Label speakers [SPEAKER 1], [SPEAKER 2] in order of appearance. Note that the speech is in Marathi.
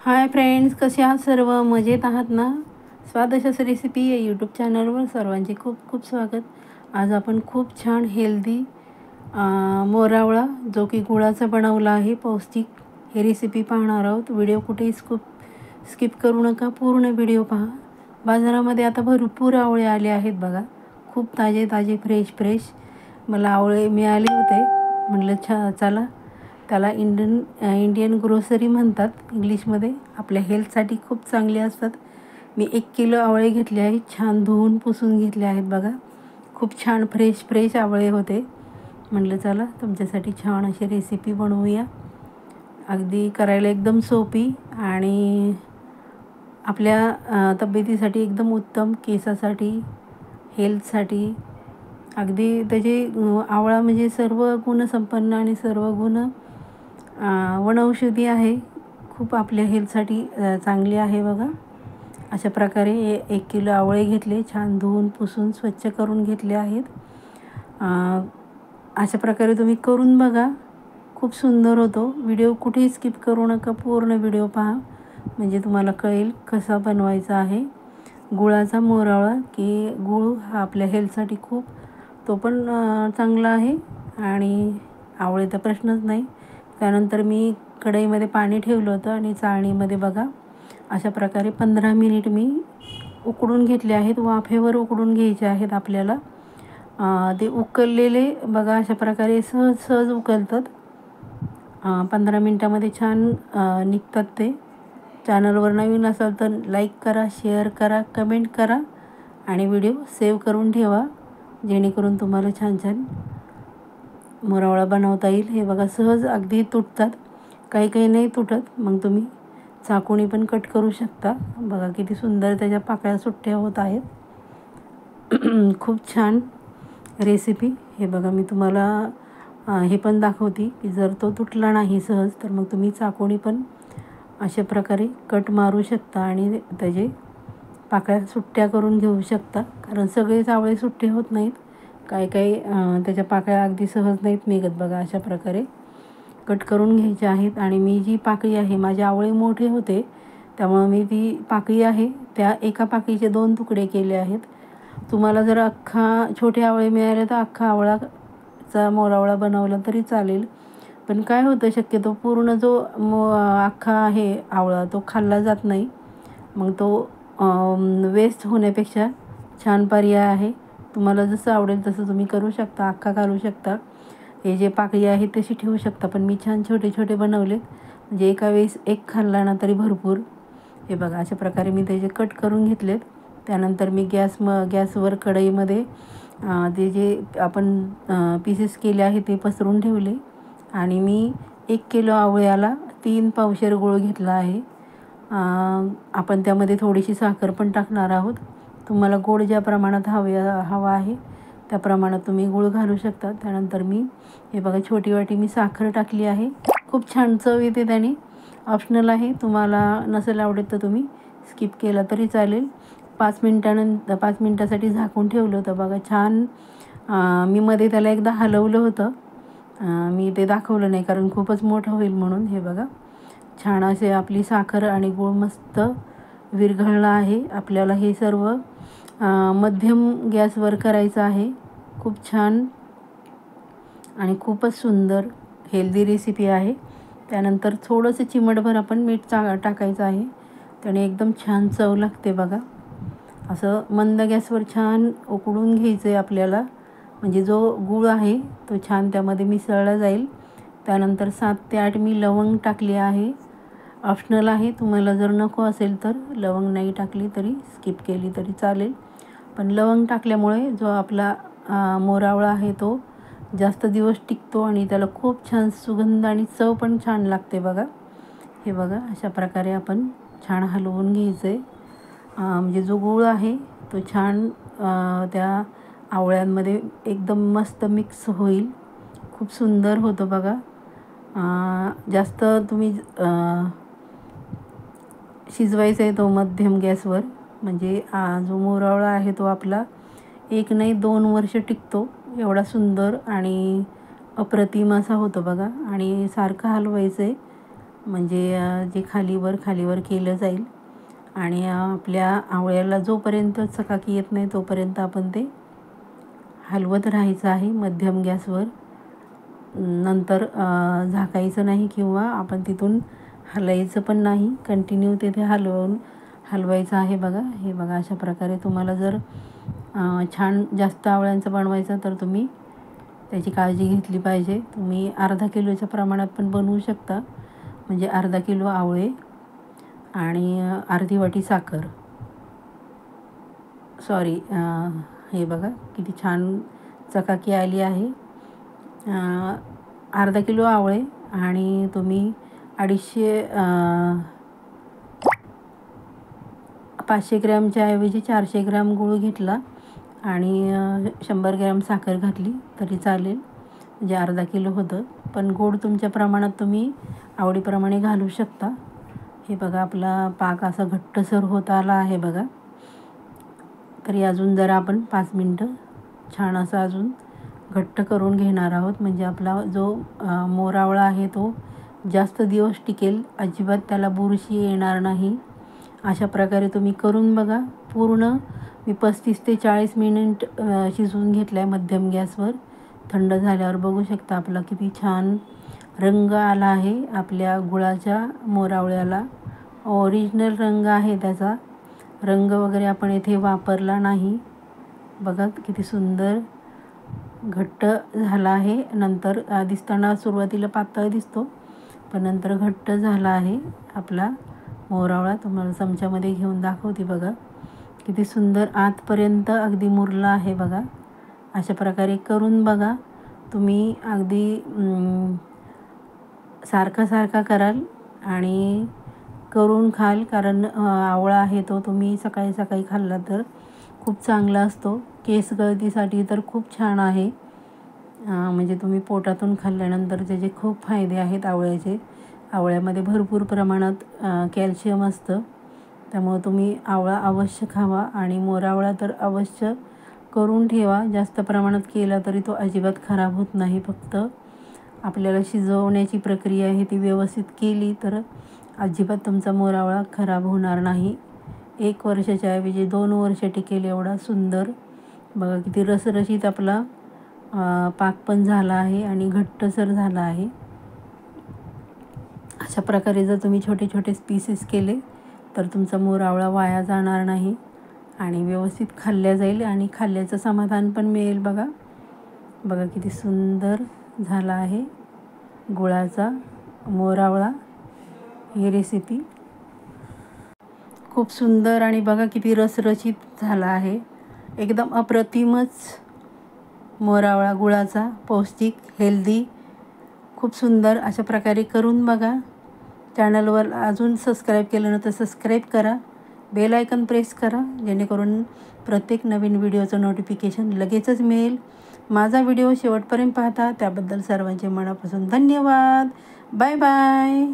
[SPEAKER 1] हाय फ्रेंड्स, कसे आहात सर्व? मजेत आहात ना? स्वादिष्ट रेसिपी या यूट्यूब चॅनलवर सर्वांचे खूप खूप स्वागत. आज आपण खूप छान हेल्दी मोरावळा जो की गुळाचा बनवला आहे, पौष्टिक ही रेसिपी पाहणार आहोत. व्हिडिओ कुठेही स्किप करू नका, पूर्ण व्हिडिओ पहा. बाजारामध्ये आता भरपूर आवळे आले आहेत बघा, खूप ताजे ताजे फ्रेश मला आवळे मिळाले होते. म्हटलं चला, त्याला इंडियन ग्रोसरी म्हणतात इंग्लिशमध्ये. आपल्या हेल्थसाठी खूप चांगले असतात. मी 1 किलो आवळे घेतले आहेत, छान धुवून पुसून घेतले आहेत बघा. खूप छान फ्रेश आवळे होते. म्हटलं चला तुमच्यासाठी छान अशी रेसिपी बनवूया. अगदी करायला एकदम सोपी आणि आपल्या तब्येतीसाठी एकदम उत्तम, केसासाठी, हेल्थसाठी. अगदी त्याचे आवळा म्हणजे सर्व गुणसंपन्न आणि सर्व गुण वनौषधी आहे. खूप आपल्या हेल्थसाठी चांगली आहे बघा. अशा प्रकारे 1 किलो आवळे घेतले, छान धुवून पुसून स्वच्छ करून घेतले आहेत. अशा प्रकारे तुम्ही करून बघा, खूप सुंदर होतो. व्हिडिओ कुठेही स्किप करू नका, पूर्ण व्हिडिओ पहा म्हणजे तुम्हाला कळेल कसा बनवायचा आहे. गुळाचा मोरावळा, की गूळ हा आपल्या हेल्थसाठी खूप तो पण चांगला आहे आणि आवळे तर प्रश्नच नाही. त्यानंतर मी कढईमध्ये पाणी ठेवलं होतं आणि चाळणीमध्ये बघा अशा प्रकारे 15 मिनिट मी उकडून घेतले आहेत. वाफेवर उकडून घ्यायचे आहेत आपल्याला. ते उकळलेले बघा अशा प्रकारे सहज उकळतात. 15 मिनटामध्ये छान निघतात ते. चॅनलवर नवीन असाल तर लाईक करा, शेअर करा, कमेंट करा आणि व्हिडिओ सेव्ह करून ठेवा, जेणेकरून तुम्हाला छान छान मोरावळा बनवता येईल. हे बघा सहज अगदी तुटतात, काही नाही तुटत. मग तुम्ही चाकूने पण कट करू शकता. बघा किती सुंदर त्याच्या पाकळ्या सुट्ट्या होत आहेत. खूप छान रेसिपी. हे बघा मी तुम्हाला हे पण दाखवते की जर तो तुटला नाही सहज तर मग तुम्ही चाकूने पण अशा प्रकारे कट मारू शकता आणि त्याचे पाकळ्या सुट्ट्या करून घेऊ शकता. कारण सगळेच आवळे सुट्टे होत नाहीत, काही त्याच्या पाकळ्या अगदी सहज नाहीत निघत बघा. अशा प्रकारे कट करून घ्यायचे आहेत. आणि मी जी पाकळी आहे, माझे आवळे मोठे होते त्यामुळं मी ती पाकळी आहे त्या एका पाकळीचे 2 तुकडे केले आहेत. तुम्हाला जर छोटे आवळे मिळाले तर अख्खा आवळाचा मोरावळा बनवला तरी चालेल. पण काय होतं, शक्यतो पूर्ण जो अख्खा आहे आवळा तो खाल्ला जात नाही. मग तो वेस्ट होण्यापेक्षा छान पर्याय आहे. तुम्हाला जसं आवडेल तसं तुम्ही करू शकता, अख्खा घालू शकता. हे जे पाकळी आहे तशी ठेवू शकता, पण मी छान छोटे बनवले म्हणजे एका वेळेस एक खाल्ला ना तरी भरपूर. हे बघा अशा प्रकारे मी त्याचे कट करून घेतलेत. त्यानंतर मी गॅसवर कढईमध्ये ते जे आपण पीसेस केले आहे ते पसरून ठेवले आणि मी 1 किलो आवळ्याला 3 पावशेर गूळ घेतला आहे. आपण त्यामध्ये थोडीशी साखर पण टाकणार आहोत. तुम्हाला गोड ज्या प्रमाणात हवा आहे त्या प्रमाणात तुम्ही गूळ घालू शकता. त्यानंतर मी हे बघा छोटी वाटी मी साखर टाकली आहे. खूप छान चव येते त्याने. ऑप्शनल आहे, तुम्हाला नसेल आवडत तर तुम्ही स्किप केला तरी चालेल. 5 मिनटासाठी झाकून ठेवलं होतं बघा. छान मी मध्ये त्याला एकदा हलवलं होतं. मी ते दाखवलं नाही कारण खूपच मोठं होईल म्हणून. हे बघा छान असे आपली साखर आणि गूळ मस्त विरघळला आहे. आपल्याला हे सर्व मध्यम गॅसवर करायचं आहे. खूप छान आणि खूपच सुंदर हेल्दी रेसिपी आहे. त्यानंतर थोडंसं चिमटभर आपण मीठ टाकायचं आहे, त्याने एकदम छान चव लागते बघा. असं मंद गॅसवर छान उकडून घ्यायचं आहे आपल्याला, म्हणजे जो गूळ आहे तो छान त्यामध्ये मिसळला जाईल. त्यानंतर 7 ते 8 मी लवंग टाकली आहे. ऑप्शनल आहे, तुम्हाला जर नको असेल तर लवंग नाही टाकली तरी, स्किप केली तरी चालेल. पण लवंग टाकल्यामुळे जो आपला मोरावळा आहे तो जास्त दिवस टिकतो आणि त्याला खूप छान सुगंध आणि चव पण छान लागते बघा. हे बघा अशा प्रकारे आपण छान हलवून घ्यायचं आहे. म्हणजे जो गूळ आहे तो छान त्या आवळ्यांमध्ये एकदम मस्त मिक्स होईल. खूप सुंदर होतं बघा. जास्त तुम्ही शिजवायचा आहे तो मध्यम गॅसवर, म्हणजे जो मोरावळा आहे तो आपला 1 नाही 2 वर्ष टिकतो. एवढा सुंदर आणि अप्रतिम असा होतो बघा. आणि सारखं हलवायचं आहे म्हणजे जे खालीवर केलं जाईल आणि आपल्या आवळ्याला जोपर्यंत चकाकी येत नाही तोपर्यंत आपण ते हलवत राहायचं आहे मध्यम गॅसवर. नंतर झाकायचं नाही किंवा आपण तिथून हलायचं पण नाही, कंटिन्यू तिथे हलवायचं आहे बघा. हे बघा, अशा प्रकारे तुम्हाला जर छान जास्त आवळ्यांचं बनवायचं तर तुम्ही त्याची काळजी घेतली पाहिजे. तुम्ही अर्धा किलोच्या प्रमाणात पण बनवू शकता, म्हणजे अर्धा किलो आवळे आणि अर्धी वाटी साखर. सॉरी, हे बघा किती छान चकाकी आली आहे. अर्धा किलो आवळे आणि तुम्ही 500 ग्रॅमच्या ऐवजी 400 ग्रॅम गूळ घेतला आणि 100 ग्रॅम साखर घातली तरी चालेल, म्हणजे अर्धा किलो होतं. पण गोड तुमच्या प्रमाणात तुम्ही आवडीप्रमाणे घालू शकता. हे बघा, आपला पाक असा घट्टसर होत आला आहे बघा. तरी अजून जरा आपण 5 मिनटं छान असं अजून घट्ट करून घेणार आहोत, म्हणजे आपला जो मोरावळा आहे तो जास्त दिवस टिकेल, अजिबात त्याला बुरशी येणार नाही. अशा प्रकारे तुम्ही करून बघा. पूर्ण मी 35 ते 40 मिनिट शिजवून घेतलं आहे मध्यम गॅसवर. थंड झाल्यावर बघू शकता आपला किती छान रंग आला आहे आपल्या गुळाच्या मोरावळ्याला. ओरिजिनल रंग आहे त्याचा. रंग वगैरे आपण इथे वापरला नाही. बघा किती सुंदर घट्ट झाला आहे. नंतर दिसताना सुरुवातीला पातळ दिसतो, पण नंतर घट्ट झाला आहे आपला मोरावळा. तुम्हाला चमच्यामध्ये घेऊन दाखवते बघा, किती सुंदर आतपर्यंत अगदी मुरला आहे बघा. अशा प्रकारे करून बघा तुम्ही. अगदी सारखा कराल आणि करून खाल, कारण आवळा आहे तो तुम्ही सकाळी सकाळी खाल्ला तर खूप चांगला असतो. केस गळतीसाठी तर खूप छान आहे. म्हणजे तुम्ही पोटातून खाल्ल्यानंतर त्याचे खूप फायदे आहेत आवळ्याचे. आवळ्यामध्ये भरपूर प्रमाणात कॅल्शियम असतं, त्यामुळे तुम्ही आवळा अवश्य खावा. आणि मोरावळा तर अवश्य करून ठेवा. जास्त प्रमाणात केला तरी तो अजिबात खराब होत नाही. फक्त आपल्याला शिजवण्याची प्रक्रिया आहे ती व्यवस्थित केली तर अजिबात तुमचा मोरावळा खराब होणार नाही. 1 वर्षाच्या ऐवजी 2 वर्ष टिकेल एवढा सुंदर. बघा किती रसरशीत आपला पाक पण झाला आहे आणि घट्टसर झाला आहे. अशा प्रकारे जर तुम्ही छोटे छोटे पीसेस केले तर तुमचा मोरावळा वाया जाणार नाही आणि व्यवस्थित खाल्ल्या जाईल आणि खाल्ल्याचं समाधान पण मिळेल. बघा बघा किती सुंदर झाला आहे गुळाचा मोरावळा. ही रेसिपी खूप सुंदर आणि बघा किती रसरशीत झाला आहे. एकदम अप्रतिमच मोरावळा गुळाचा, पौष्टिक, हेल्दी, खूप सुंदर. अशा प्रकारे करून बघा. चॅनलवर अजून सबस्क्राईब केलं नव्हतं सबस्क्राईब करा, बेल आयकन प्रेस करा, जेणेकरून प्रत्येक नवीन व्हिडिओचं नोटिफिकेशन लगेचच मिळेल. माझा व्हिडिओ शेवटपर्यंत पाहता त्याबद्दल सर्वांचे मनापासून धन्यवाद. Bye bye.